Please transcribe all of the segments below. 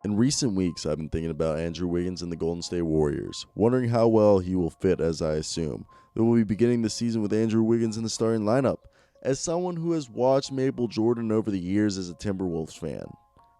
In recent weeks, I've been thinking about Andrew Wiggins and the Golden State Warriors, wondering how well he will fit as I assume that we'll be beginning the season with Andrew Wiggins in the starting lineup. As someone who has watched Maple Jordan over the years as a Timberwolves fan,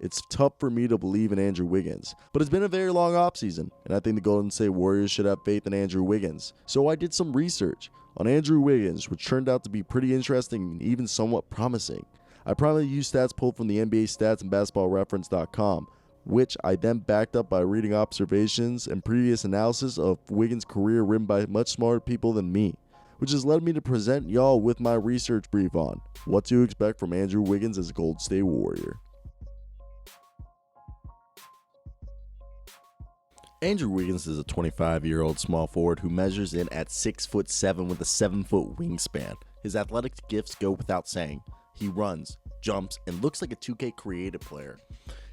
it's tough for me to believe in Andrew Wiggins, but it's been a very long offseason, and I think the Golden State Warriors should have faith in Andrew Wiggins. So I did some research on Andrew Wiggins, which turned out to be pretty interesting and even somewhat promising. I primarily used stats pulled from the NBA stats and basketballreference.com, which I then backed up by reading observations and previous analysis of Wiggins' career written by much smarter people than me, which has led me to present y'all with my research brief on what to expect from Andrew Wiggins as a Golden State Warrior. Andrew Wiggins is a 25-year-old small forward who measures in at 6'7" with a 7-foot wingspan. His athletic gifts go without saying. He runs, jumps, and looks like a 2K creative player.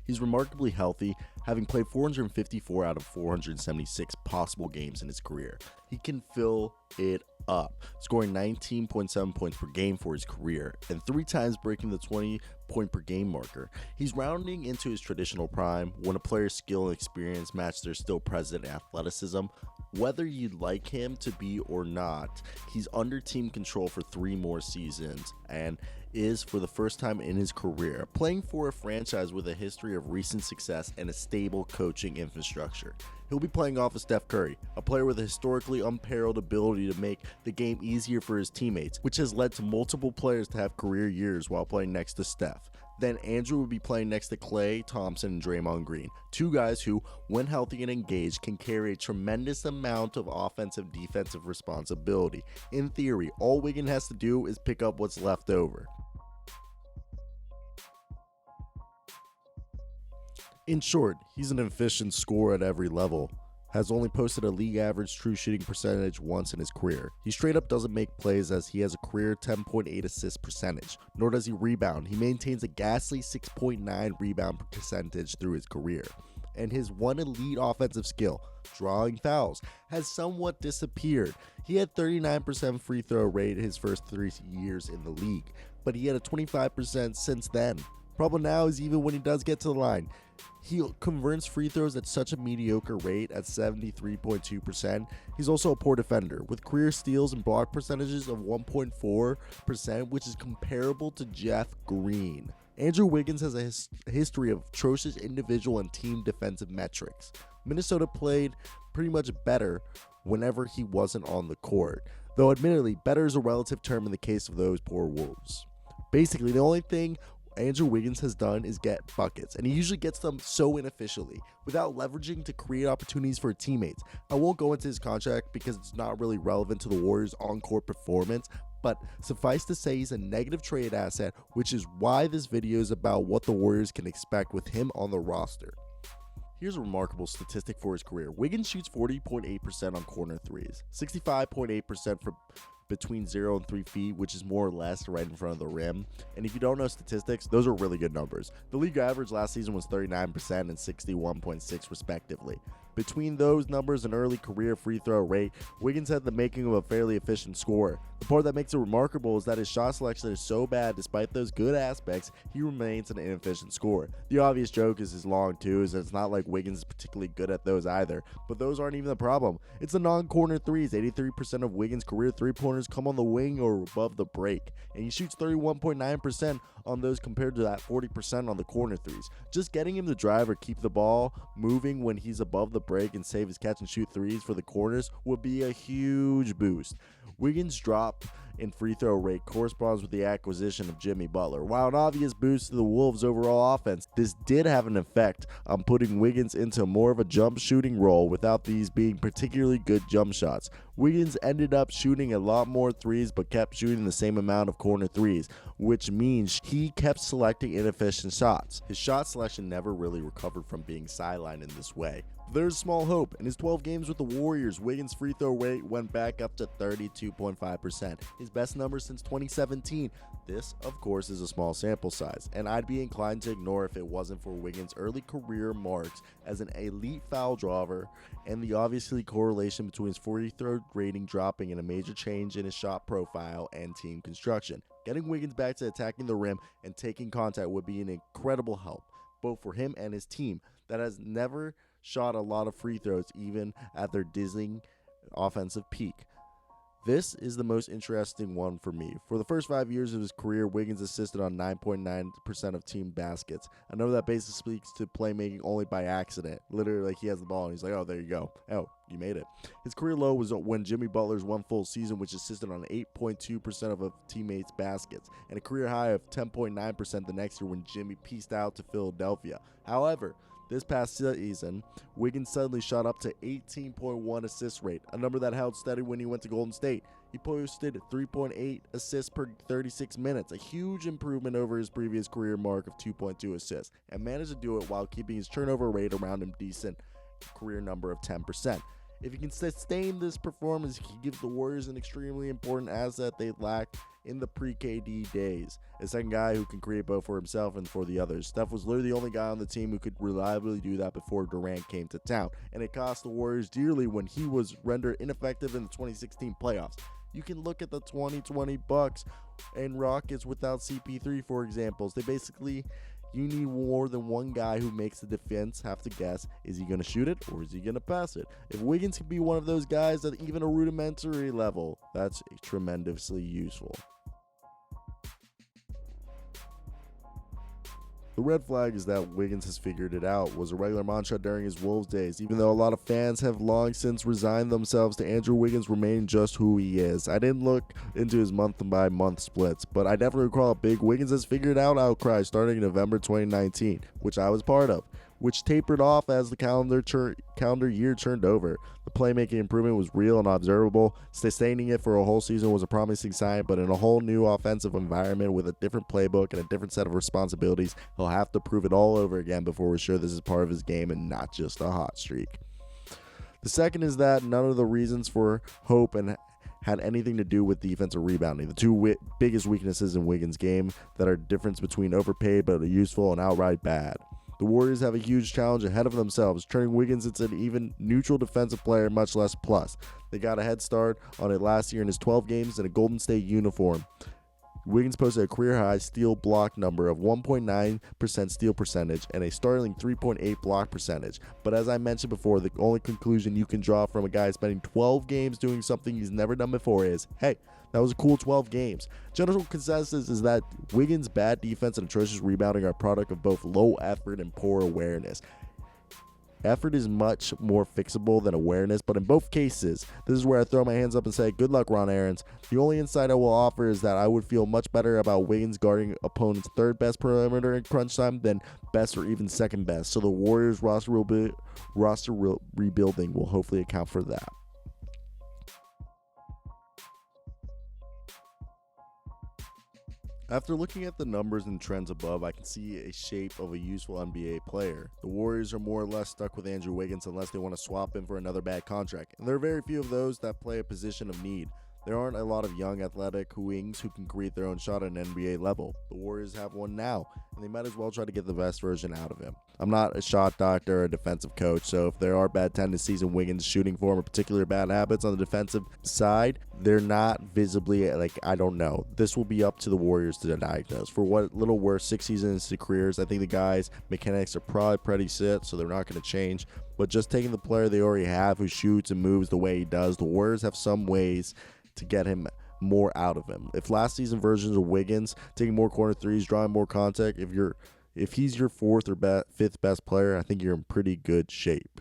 He's remarkably healthy, having played 454 out of 476 possible games in his career. He can fill it up, scoring 19.7 points per game for his career, and 3 times breaking the 20-point per game marker. He's rounding into his traditional prime when a player's skill and experience match their still present athleticism. Whether you'd like him to be or not, he's under team control for 3 more seasons and is, for the first time in his career, playing for a franchise with a history of recent success and a stable coaching infrastructure. He'll be playing off of Steph Curry, a player with a historically unparalleled ability to make the game easier for his teammates, which has led to multiple players to have career years while playing next to Steph. Then Andrew will be playing next to Klay Thompson and Draymond Green, 2 guys who, when healthy and engaged, can carry a tremendous amount of offensive-defensive responsibility. In theory, all Wiggins has to do is pick up what's left over. In short, he's an efficient scorer at every level, has only posted a league average true shooting percentage once in his career. He straight up doesn't make plays as he has a career 10.8 assist percentage, nor does he rebound. He maintains a ghastly 6.9 rebound percentage through his career. And his one elite offensive skill, drawing fouls, has somewhat disappeared. He had 39% free throw rate his first 3 years in the league, but he had a 25% since then. Problem now is even when he does get to the line, he converts free throws at such a mediocre rate at 73.2%. He's also a poor defender, with career steals and block percentages of 1.4%, which is comparable to Jeff Green. Andrew Wiggins has a history of atrocious individual and team defensive metrics. Minnesota played pretty much better whenever he wasn't on the court, though admittedly, better is a relative term in the case of those poor Wolves. Basically, the only thing Andrew Wiggins has done is get buckets, and he usually gets them so inefficiently, without leveraging to create opportunities for teammates. I won't go into his contract because it's not really relevant to the Warriors' on-court performance, but suffice to say he's a negative trade asset, which is why this video is about what the Warriors can expect with him on the roster. Here's a remarkable statistic for his career. Wiggins shoots 40.8% on corner threes, 65.8% for between 0 and 3 feet, which is more or less right in front of the rim. And if you don't know statistics, those are really good numbers. The league average last season was 39% and 61.6% respectively. Between those numbers and early career free throw rate, Wiggins had the making of a fairly efficient scorer. The part that makes it remarkable is that his shot selection is so bad, despite those good aspects, he remains an inefficient scorer. The obvious joke is his long twos, and it's not like Wiggins is particularly good at those either, but those aren't even the problem. It's the non-corner threes. 83% of Wiggins' career three-pointers come on the wing or above the break, and he shoots 31.9% on those compared to that 40% on the corner threes. Just getting him to drive or keep the ball moving when he's above the break and save his catch and shoot threes for the corners would be a huge boost. Wiggins' drop in free throw rate corresponds with the acquisition of Jimmy Butler. While an obvious boost to the Wolves' overall offense, this did have an effect on putting Wiggins into more of a jump shooting role without these being particularly good jump shots. Wiggins ended up shooting a lot more threes but kept shooting the same amount of corner threes, which means he kept selecting inefficient shots. His shot selection never really recovered from being sidelined in this way. There's small hope. In his 12 games with the Warriors, Wiggins' free throw rate went back up to 32.5%, his best number since 2017. This, of course, is a small sample size, and I'd be inclined to ignore if it wasn't for Wiggins' early career marks as an elite foul drawer and the obviously correlation between his free throw rating dropping and a major change in his shot profile and team construction. Getting Wiggins back to attacking the rim and taking contact would be an incredible help, both for him and his team. that has never shot a lot of free throws even at their dizzying offensive peak. This is the most interesting one for me. For the first 5 years of his career, Wiggins assisted on 9.9% of team baskets. I know that basically speaks to playmaking only by accident. Literally, like, he has the ball and he's like, oh, there you go. Oh, you made it. His career low was when Jimmy Butler's one full season, which assisted on 8.2% of a teammate's baskets, and a career high of 10.9% the next year when Jimmy pieced out to Philadelphia. However, this past season, Wiggins suddenly shot up to 18.1 assist rate, a number that held steady when he went to Golden State. He posted 3.8 assists per 36 minutes, a huge improvement over his previous career mark of 2.2 assists, and managed to do it while keeping his turnover rate around a decent career number of 10%. If he can sustain this performance, he gives the Warriors an extremely important asset they lacked in the pre-KD days. A second guy who can create both for himself and for the others. Steph was literally the only guy on the team who could reliably do that before Durant came to town, and it cost the Warriors dearly when he was rendered ineffective in the 2016 playoffs. You can look at the 2020 Bucks and Rockets without CP3, for examples. You need more than one guy who makes the defense have to guess, is he going to shoot it or is he going to pass it? If Wiggins can be one of those guys at even a rudimentary level, that's tremendously useful. The red flag is that Wiggins has figured it out was a regular mantra during his Wolves days, even though a lot of fans have long since resigned themselves to Andrew Wiggins remaining just who he is. I didn't look into his month-by-month splits, but I definitely recall a big Wiggins has figured out outcry starting in November 2019, which I was part of, which tapered off as the calendar year turned over. The playmaking improvement was real and observable. Sustaining it for a whole season was a promising sign, but in a whole new offensive environment with a different playbook and a different set of responsibilities, he'll have to prove it all over again before we're sure this is part of his game and not just a hot streak. The second is that none of the reasons for hope had anything to do with defensive rebounding. The two biggest weaknesses in Wiggins' game that are difference between overpaid but useful and outright bad. The Warriors have a huge challenge ahead of themselves, turning Wiggins into an even neutral defensive player, much less plus. They got a head start on it last year in his 12 games in a Golden State uniform. Wiggins posted a career-high steal block number of 1.9% steal percentage and a startling 3.8 block percentage. But as I mentioned before, the only conclusion you can draw from a guy spending 12 games doing something he's never done before is, hey, that was a cool 12 games. General consensus is that Wiggins' bad defense and atrocious rebounding are a product of both low effort and poor awareness. Effort is much more fixable than awareness, but in both cases, this is where I throw my hands up and say, good luck, Ron Aarons. The only insight I will offer is that I would feel much better about Wiggins guarding opponent's third best perimeter in crunch time than best or even second best, so the Warriors roster rebuilding will hopefully account for that. After looking at the numbers and trends above, I can see a shape of a useful NBA player. The Warriors are more or less stuck with Andrew Wiggins unless they want to swap him for another bad contract, and there are very few of those that play a position of need. There aren't a lot of young athletic wings who can create their own shot at an NBA level. The Warriors have one now, and they might as well try to get the best version out of him. I'm not a shot doctor or a defensive coach, so if there are bad tendencies in Wiggins' shooting form or particular bad habits on the defensive side, they're not visibly, I don't know. This will be up to the Warriors to diagnose. For what little worse 6 seasons into careers, I think the guys' mechanics are probably pretty set, so they're not going to change. But just taking the player they already have who shoots and moves the way he does, the Warriors have some ways to get him more out of him. If last season versions of Wiggins taking more corner threes, drawing more contact, if he's your fourth or fifth best player, I think you're in pretty good shape.